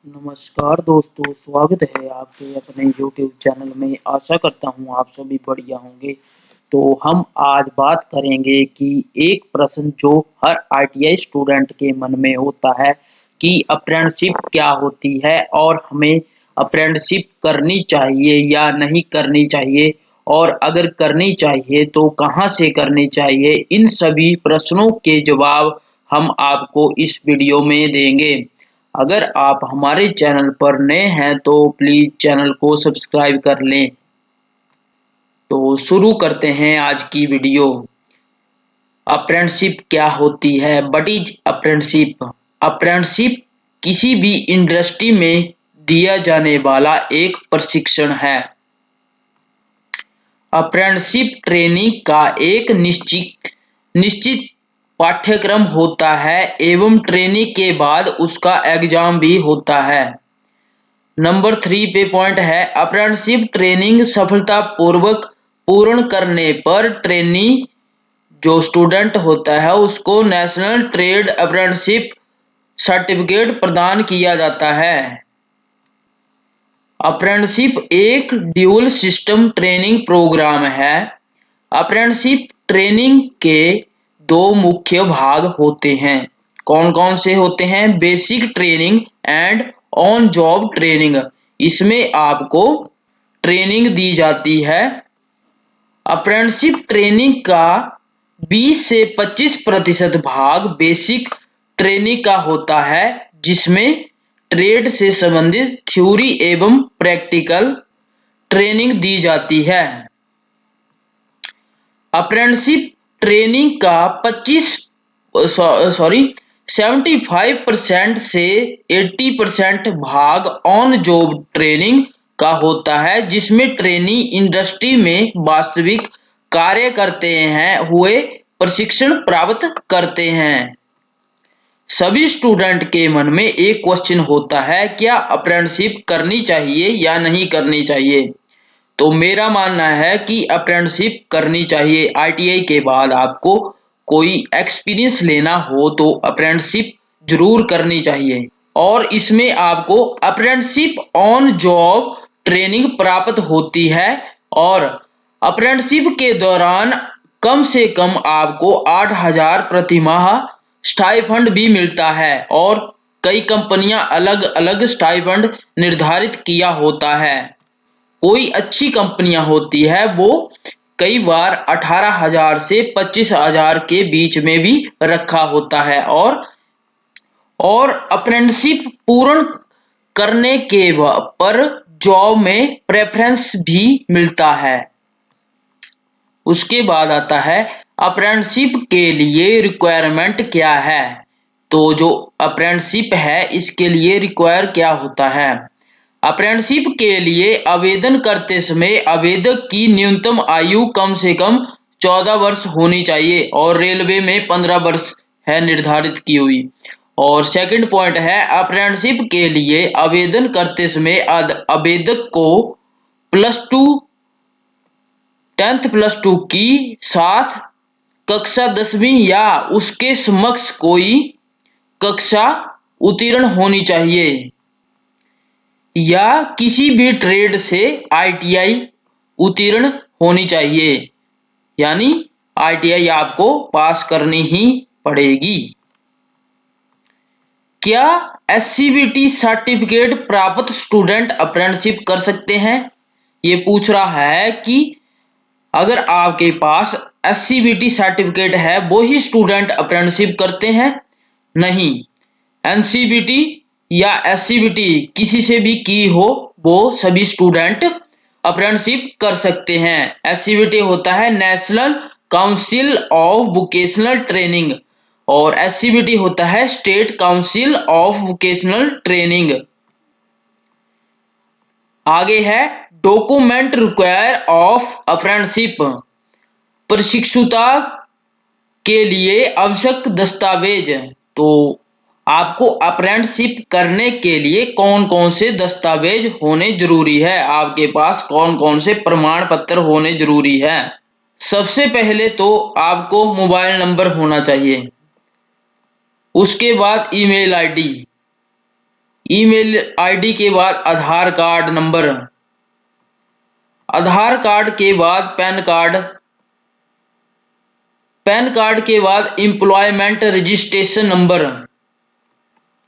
नमस्कार दोस्तों, स्वागत है आपके अपने YouTube चैनल में। आशा करता हूँ आप सभी बढ़िया होंगे। तो हम आज बात करेंगे कि एक प्रश्न जो हर ITI स्टूडेंट के मन में होता है कि अप्रेंटिसशिप क्या होती है और हमें अप्रेंटिसशिप करनी चाहिए या नहीं करनी चाहिए, और अगर करनी चाहिए तो कहाँ से करनी चाहिए। इन सभी प्रश्नों के जवाब हम आपको इस वीडियो में देंगे। अगर आप हमारे चैनल पर नए हैं तो प्लीज चैनल को सब्सक्राइब कर लें। तो शुरू करते हैं आज की वीडियो। अप्रेंटिसशिप क्या होती है? What is apprenticeship? अप्रेंटिसशिप किसी भी इंडस्ट्री में दिया जाने वाला एक प्रशिक्षण है। अप्रेंटिसशिप ट्रेनिंग का एक निश्चित पाठ्यक्रम होता है एवं ट्रेनिंग के बाद उसका एग्जाम भी होता है। नंबर 3 पे पॉइंट है, अप्रेंटिसशिप ट्रेनिंग सफलतापूर्वक पूर्ण करने पर ट्रेनी जो स्टूडेंट होता है उसको नेशनल ट्रेड अप्रेंटिसशिप सर्टिफिकेट प्रदान किया जाता है। अप्रेंटिसशिप एक ड्यूल सिस्टम ट्रेनिंग प्रोग्राम है। अप्रेंटिसशिप ट्रेनिंग के दो मुख्य भाग होते हैं। कौन कौन से होते हैं? Basic training and on job training. इसमें आपको ट्रेनिंग दी जाती है। अप्रेंटिसशिप ट्रेनिंग का 20 से 25% भाग बेसिक ट्रेनिंग का होता है, जिसमें ट्रेड से संबंधित थ्योरी एवं प्रैक्टिकल ट्रेनिंग दी जाती है। अप्रेंटिसशिप ट्रेनिंग का 75% से 80% भाग ऑन जॉब ट्रेनिंग का होता है, जिसमें ट्रेनी इंडस्ट्री में वास्तविक कार्य करते हैं हुए प्रशिक्षण प्राप्त करते हैं। सभी स्टूडेंट के मन में एक क्वेश्चन होता है, क्या अप्रेंटिसशिप करनी चाहिए या नहीं करनी चाहिए? तो मेरा मानना है कि अप्रेंटिसशिप करनी चाहिए। ITI के बाद आपको कोई एक्सपीरियंस लेना हो तो अप्रेंटिसशिप जरूर करनी चाहिए, और इसमें आपको अप्रेंटिसशिप ऑन जॉब ट्रेनिंग प्राप्त होती है। और अप्रेंटिसशिप के दौरान कम से कम आपको 8,000 प्रति माह स्टाइफंड भी मिलता है, और कई कंपनियां अलग अलग स्टाइफंड निर्धारित किया होता है। कोई अच्छी कंपनियां होती है वो कई बार 18,000 से 25,000 के बीच में भी रखा होता है। और अप्रेंटिसशिप पूर्ण करने के पर जॉब में प्रेफरेंस भी मिलता है। उसके बाद आता है अप्रेंटिसशिप के लिए रिक्वायरमेंट क्या है। तो जो अप्रेंटिसशिप है इसके लिए रिक्वायर क्या होता है? अप्रेंटिसशिप के लिए आवेदन करते समय आवेदक की न्यूनतम आयु कम से कम 14 वर्ष होनी चाहिए, और रेलवे में 15 वर्ष है निर्धारित की हुई। और सेकंड पॉइंट है, अप्रेंटिसशिप के लिए आवेदन करते समय आवेदक को +2 10th +2 की साथ कक्षा 10वीं या उसके समकक्ष कोई कक्षा उत्तीर्ण होनी चाहिए, या किसी भी ट्रेड से ITI उत्तीर्ण होनी चाहिए, यानी ITI आपको पास करनी ही पड़ेगी। क्या SCBT सर्टिफिकेट प्राप्त स्टूडेंट अप्रेंटिसशिप कर सकते हैं? ये पूछ रहा है कि अगर आपके पास SCBT सर्टिफिकेट है वो ही स्टूडेंट अप्रेंटिसशिप करते हैं? नहीं, NCBT या SCBT किसी से भी की हो वो सभी स्टूडेंट अप्रेंटिसशिप कर सकते हैं। SCBT होता है national council of vocational training, और SCBT होता है state council of vocational training. आगे है डॉक्यूमेंट रिक्वायर ऑफ अप्रेंटिसशिप। प्रशिक्षुता के लिए आवश्यक दस्तावेज। तो आपको अप्रेंटिसशिप करने के लिए कौन कौन से दस्तावेज होने जरूरी है, आपके पास कौन कौन से प्रमाण पत्र होने जरूरी है? सबसे पहले तो आपको मोबाइल नंबर होना चाहिए। उसके बाद ईमेल आईडी। ईमेल आईडी के बाद आधार कार्ड नंबर, आधार कार्ड के बाद पैन कार्ड, पैन कार्ड के बाद एम्प्लॉयमेंट रजिस्ट्रेशन नंबर।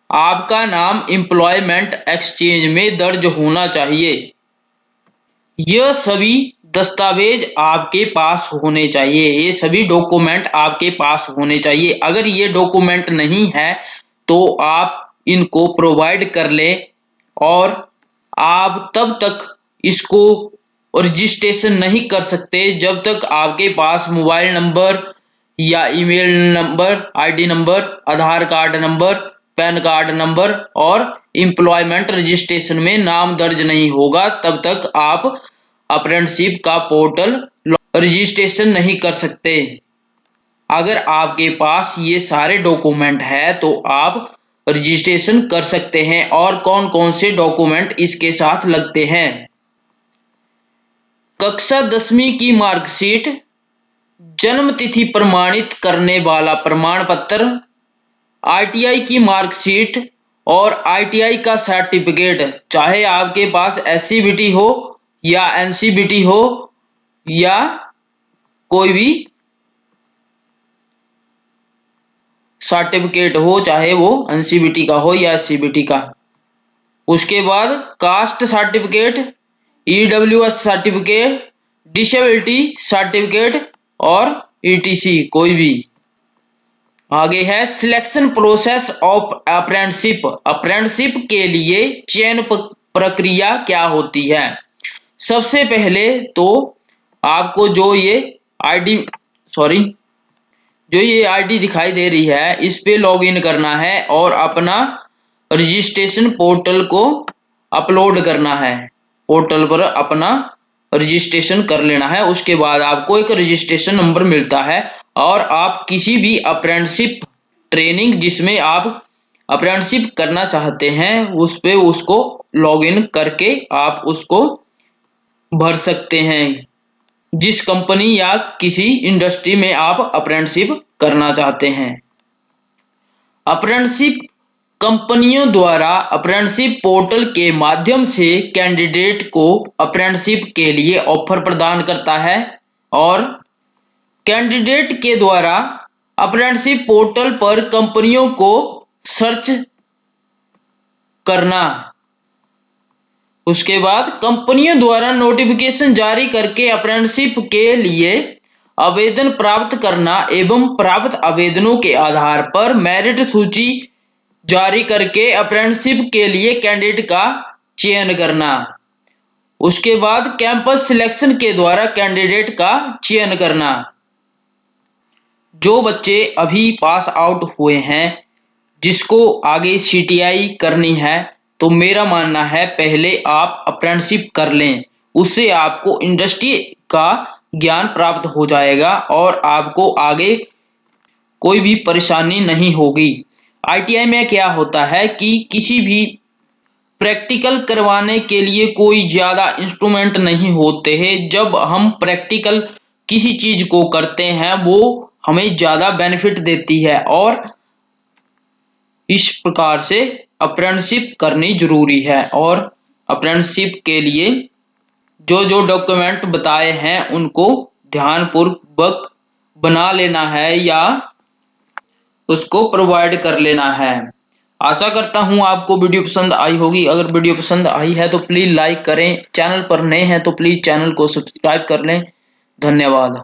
आपका नाम एम्प्लॉयमेंट एक्सचेंज में दर्ज होना चाहिए। यह सभी दस्तावेज आपके पास होने चाहिए, ये सभी डॉक्यूमेंट आपके पास होने चाहिए। अगर ये डॉक्यूमेंट नहीं है तो आप इनको प्रोवाइड कर लें और आप तब तक इसको रजिस्ट्रेशन नहीं कर सकते जब तक आपके पास मोबाइल नंबर या email number, ID number, Aadhaar card number, PAN card number और एम्प्लॉयमेंट रजिस्ट्रेशन में नाम दर्ज नहीं होगा, तब तक आप अप्रेंटिसशिप का पोर्टल रजिस्ट्रेशन नहीं कर सकते। अगर आपके पास ये सारे डॉक्यूमेंट है तो आप रजिस्ट्रेशन कर सकते हैं। और कौन कौन से डॉक्यूमेंट इसके साथ लगते हैं? कक्षा 10वीं की मार्कशीट, जन्म तिथि प्रमाणित करने वाला प्रमाण पत्र, आईटीआई की मार्कशीट और आईटीआई का सर्टिफिकेट, चाहे आपके पास एससीबीटी हो या एनसीबीटी हो या कोई भी सर्टिफिकेट हो, चाहे वो एनसीबीटी का हो या एससीबीटी का। उसके बाद caste certificate, EWS certificate, disability certificate और ईटीसी कोई भी। आगे है selection process of apprenticeship, apprenticeship के लिए चयन प्रक्रिया क्या होती है? सबसे पहले तो आपको जो ये आईडी दिखाई दे रही है इस पे लॉगिन करना है और अपना रजिस्ट्रेशन पोर्टल को अपलोड करना है, पोर्टल पर अपना रजिस्ट्रेशन कर लेना है। उसके बाद आपको एक रजिस्ट्रेशन नंबर मिलता है और आप किसी भी अप्रेंटिसशिप ट्रेनिंग जिसमें आप अप्रेंटिसशिप करना चाहते हैं उस पे उसको लॉगिन करके आप उसको भर सकते हैं, जिस कंपनी या किसी इंडस्ट्री में आप अप्रेंटिसशिप करना चाहते हैं। अप्रेंटिसशिप कंपनियों द्वारा अप्रेंटिसशिप पोर्टल के माध्यम से कैंडिडेट को अप्रेंटिसशिप के लिए ऑफर प्रदान करता है और कैंडिडेट के द्वारा अप्रेंटिसशिप पोर्टल पर कंपनियों को सर्च करना। उसके बाद कंपनियों द्वारा नोटिफिकेशन जारी करके अप्रेंटिसशिप के लिए आवेदन प्राप्त करना एवं प्राप्त आवेदनों के आधार पर मेरिट सूची जारी करके अप्रेंटिसशिप के लिए कैंडिडेट का चयन करना। उसके बाद कैंपस सिलेक्शन के द्वारा कैंडिडेट का चयन करना। जो बच्चे अभी पास आउट हुए हैं जिसको आगे सीटीआई करनी है तो मेरा मानना है पहले आप अप्रेंटिसशिप कर लें, उससे आपको इंडस्ट्री का ज्ञान प्राप्त हो जाएगा और आपको आगे कोई भी परेशानी नहीं होगी। आईटीआई में क्या होता है कि किसी भी प्रैक्टिकल करवाने के लिए कोई ज़्यादा इंस्ट्रूमेंट नहीं होते हैं। जब हम प्रैक्टिकल किसी चीज़ को करते हैं वो हमें ज़्यादा बेनिफिट देती है और इस प्रकार से अप्रेंटिसशिप करनी जरूरी है। और अप्रेंटिसशिप के लिए जो जो डॉक्यूमेंट बताए हैं उनको ध्यानपूर्वक बना लेना है या उसको प्रोवाइड कर लेना है। आशा करता हूं आपको वीडियो पसंद आई होगी। अगर वीडियो पसंद आई है तो प्लीज लाइक करें, चैनल पर नए हैं तो प्लीज चैनल को सब्सक्राइब कर लें। धन्यवाद।